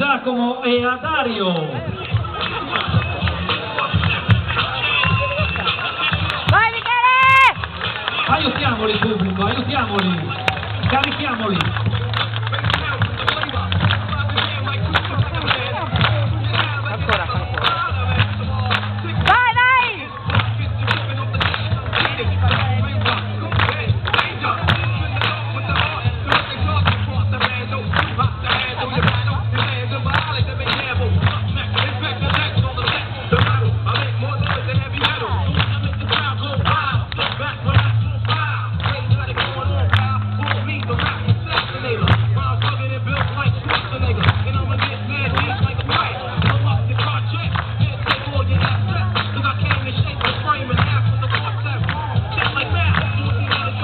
Giacomo e a Dario. Vai Michele! Aiutiamoli pubblico, aiutiamoli, carichiamoli. Ancora. Vai, vai!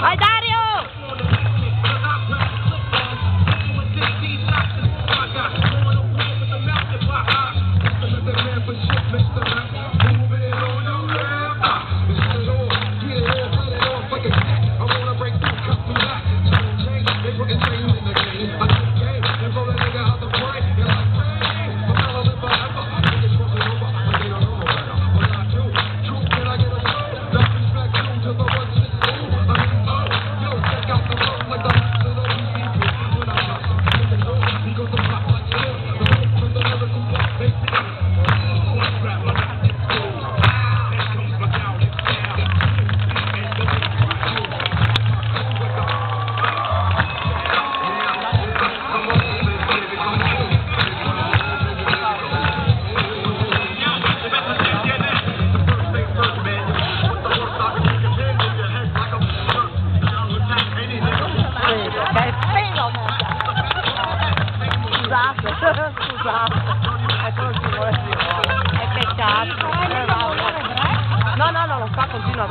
Vai Dario! Scusate, ecco non si vuole più, che cazzo, no, non fa, continua a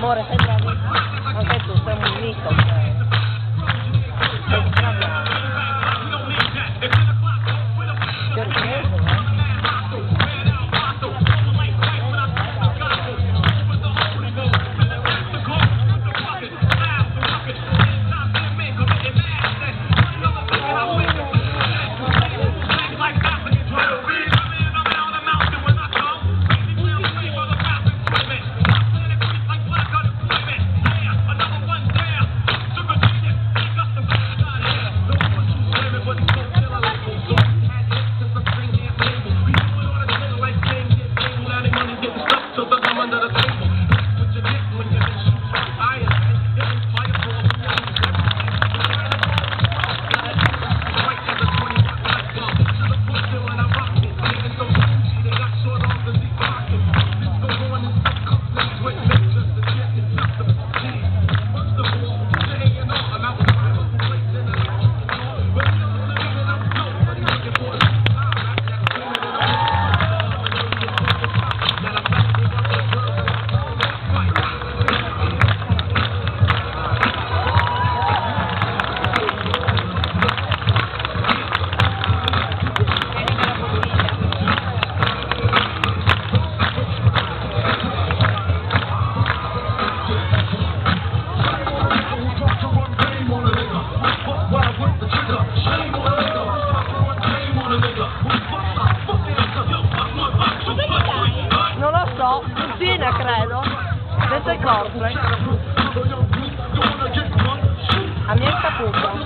amore, sei bravo, anche tu sei un mito, non lo so, Cristina credo, senza i corpi, a mia saputa.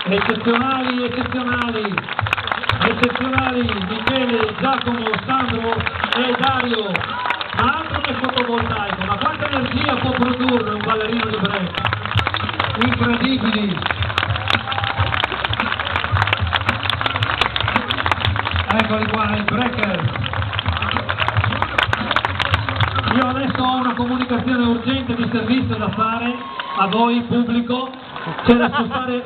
Eccezionali, eccezionali, eccezionali Michele, Giacomo, Sandro e Dario. Ma altro che fotovoltaico, ma quanta energia può produrre un ballerino di break? Incredibili! Eccoli qua, i breakers. Io adesso ho una comunicazione urgente di servizio da fare a voi, pubblico. C'è da spostare